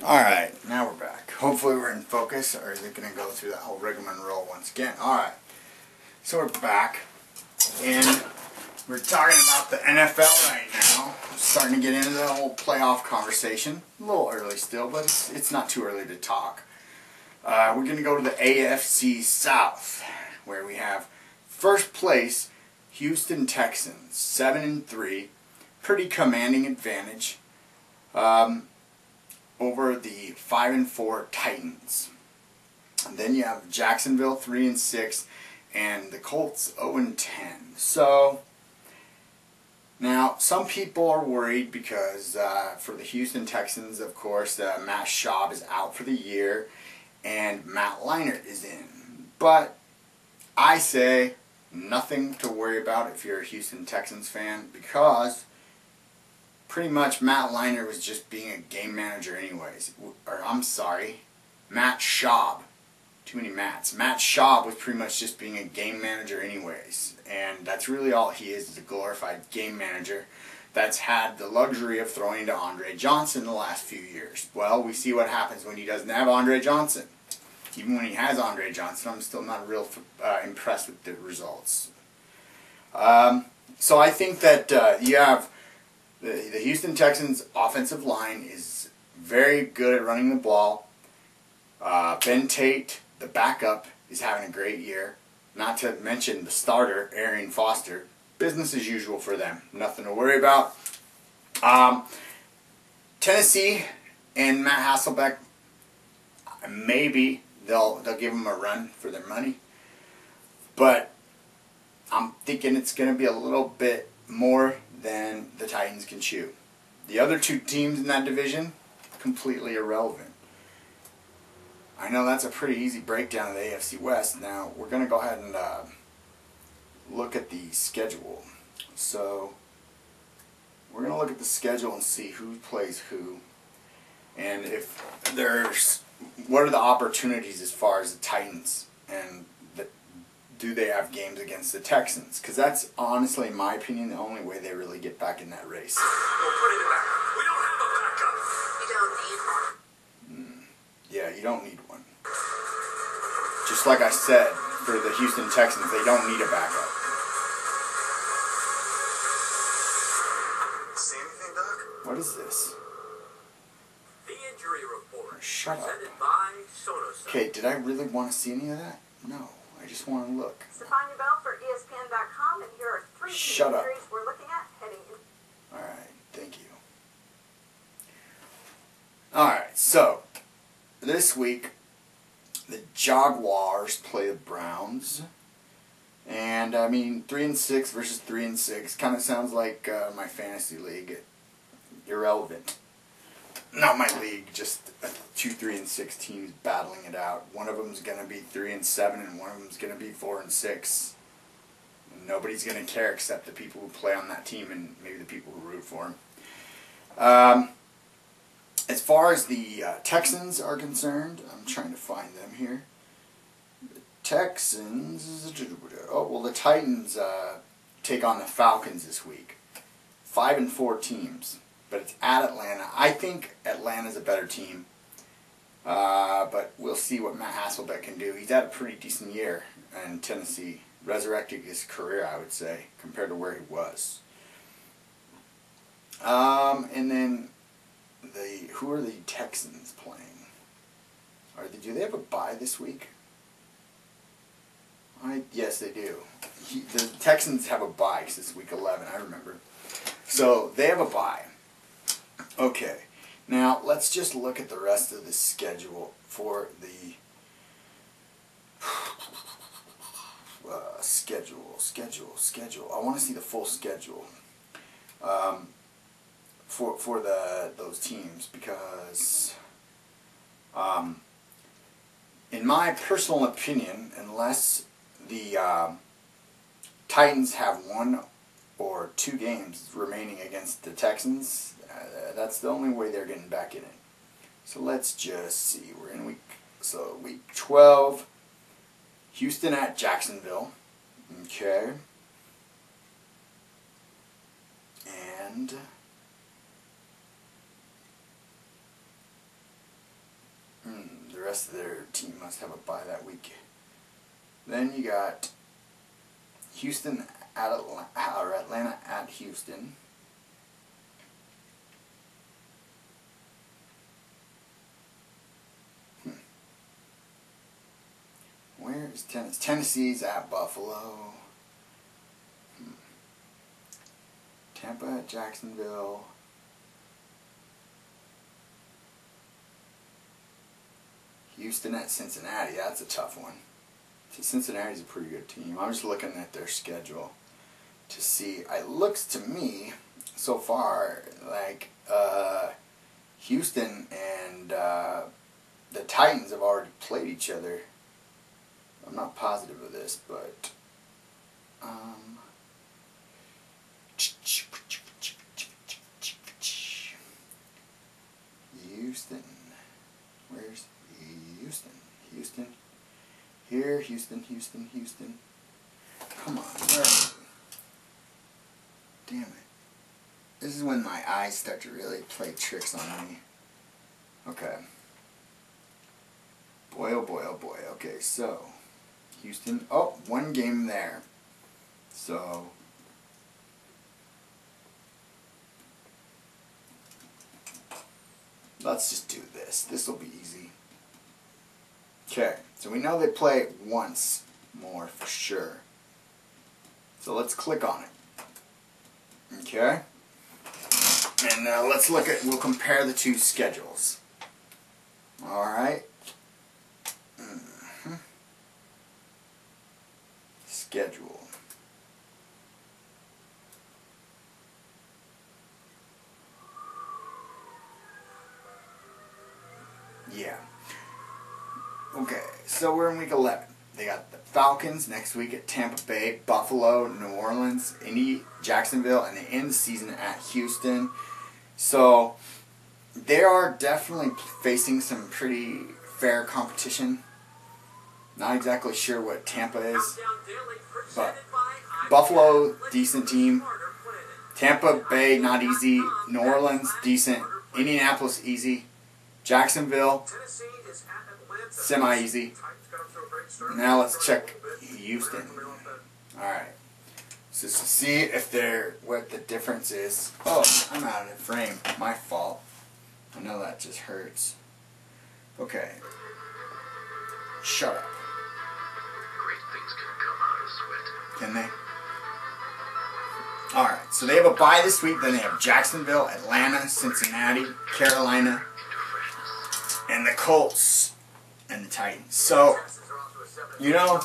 Alright, now we're back. Hopefully we're in focus, or is it going to go through that whole rigmarole once again? Alright, so we're back, and we're talking about the NFL right now. We're starting to get into the whole playoff conversation. A little early still, but it's not too early to talk. We're going to go to the AFC South, where we have first place Houston Texans, 7-3, pretty commanding advantage over the 5-4 Titans. And then you have Jacksonville 3-6 and the Colts 0-10. So now some people are worried because for the Houston Texans, of course, Matt Schaub is out for the year and Matt Leinart is in. But I say nothing to worry about if you're a Houston Texans fan, because pretty much Matt Leinart was just being a game manager anyways. Or I'm sorry, Matt Schaub. Too many Matts. Matt Schaub was pretty much just being a game manager anyways. And that's really all he is a glorified game manager that's had the luxury of throwing to Andre Johnson the last few years. Well, we see what happens when he doesn't have Andre Johnson. Even when he has Andre Johnson, I'm still not real impressed with the results. So I think that you have the Houston Texans offensive line is very good at running the ball. Ben Tate, the backup, is having a great year. Not to mention the starter, Arian Foster. Business as usual for them. Nothing to worry about. Tennessee and Matt Hasselbeck, maybe they'll give them a run for their money. But I'm thinking it's going to be a little bit more than the Titans can chew. The other two teams in that division, completely irrelevant. I know that's a pretty easy breakdown of the AFC West. Now, we're going to go ahead and look at the schedule. So, we're going to look at the schedule and see who plays who. And if there's, what are the opportunities as far as the Titans, and do they have games against the Texans? Because that's honestly, in my opinion, the only way they really get back in that race. We're putting it back. We don't have a backup. You don't need one. Yeah, you don't need one. Just like I said, for the Houston Texans, they don't need a backup. See anything, Doc? What is this? The injury report. Shut up. Presented by Sonos. Okay, did I really want to see any of that? No. I just want to look. Stefania Bell for ESPN.com, and here are three Shut up. injuries we're looking at heading in. Alright, thank you. Alright, so this week the Jaguars play the Browns. And I mean, 3-6 versus 3-6 kind of sounds like my fantasy league. Irrelevant. Not my league, just two 3-6 teams battling it out. One of them's going to be 3-7 and one of them's going to be 4-6. And nobody's going to care except the people who play on that team and maybe the people who root for them. As far as the Texans are concerned, I'm trying to find them here. The Texans, oh well, the Titans take on the Falcons this week. 5-4 teams. But it's at Atlanta. I think Atlanta's a better team. But we'll see what Matt Hasselbeck can do. He's had a pretty decent year in Tennessee. Resurrected his career, I would say, compared to where he was. And then, who are the Texans playing? Do they have a bye this week? Yes, they do. The Texans have a bye because it's week 11, I remember. So, they have a bye. Okay, now let's just look at the rest of the schedule for the schedule. I want to see the full schedule for those teams, because in my personal opinion, unless the Titans have one or two games remaining against the Texans, that's the only way they're getting back in it. So let's just see. We're in week 12. Houston at Jacksonville. Okay. And rest of their team must have a bye that week. Then you got Houston at Atlanta at Houston. Where is Tennessee? Tennessee's at Buffalo. Tampa at Jacksonville. Houston at Cincinnati. That's a tough one. Cincinnati's a pretty good team. I'm just looking at their schedule to see. It looks to me so far like Houston and the Titans have already played each other. I'm not positive of this, but Houston. Where's Houston? Houston. Here, Houston, Houston, Houston. Come on, where are we? Damn it. This is when my eyes start to really play tricks on me. Okay. Boy, oh boy, oh boy. Okay, so Houston. Oh, one game there. So let's just do this. This will be easy. Okay, so we know they play once more for sure. So let's click on it. Okay? And let's look at, we'll compare the two schedules. Alright. Schedule. Yeah. Okay, so we're in week 11. They got the Falcons next week at Tampa Bay, Buffalo, New Orleans, Indy, Jacksonville, and they end the season at Houston. So they are definitely facing some pretty fair competition. Not exactly sure what Tampa is, but Buffalo, decent team. Tampa Bay, not easy. New Orleans, decent. Indianapolis, easy. Jacksonville, semi-easy. Now let's check Houston. Alright. So to see if what the difference is. Oh, I'm out of the frame. My fault. I know that just hurts. Okay. Shut up. Great things can come out of sweat. Can they? Alright, so they have a bye this week. Then they have Jacksonville, Atlanta, Cincinnati, Carolina, and the Colts and the Titans. So, you know,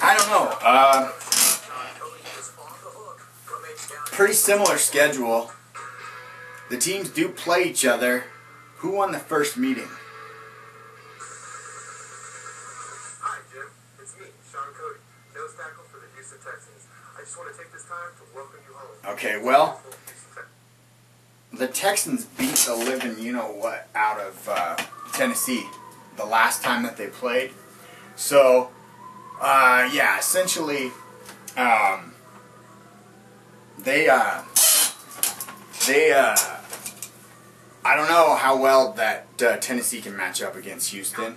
I don't know. Pretty similar schedule. The teams do play each other. Who won the first meeting? Hi, Jim. It's me, Sean Cody, nose tackle for the Houston Texans. I just want to take this time to welcome you home. Okay, well, the Texans beat the living you-know-what out of Tennessee the last time that they played. So, yeah, essentially, I don't know how well that Tennessee can match up against Houston,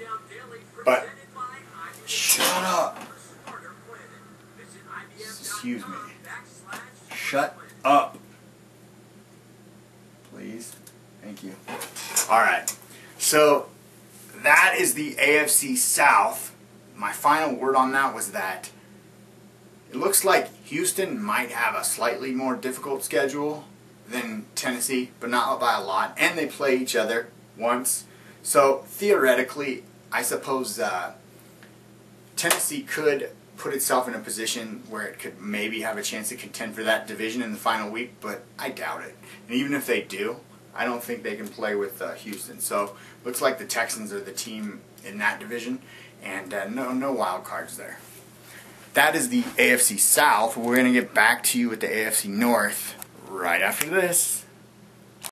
but shut up. Excuse me. Shut up. Please. Thank you. Alright. So, that is the AFC South. My final word on that was that it looks like Houston might have a slightly more difficult schedule than Tennessee, but not by a lot. And they play each other once. So, theoretically, I suppose Tennessee could put itself in a position where it could maybe have a chance to contend for that division in the final week, but I doubt it. And even if they do, I don't think they can play with Houston. So, looks like the Texans are the team in that division, and no wild cards there. That is the AFC South. We're going to get back to you with the AFC North right after this.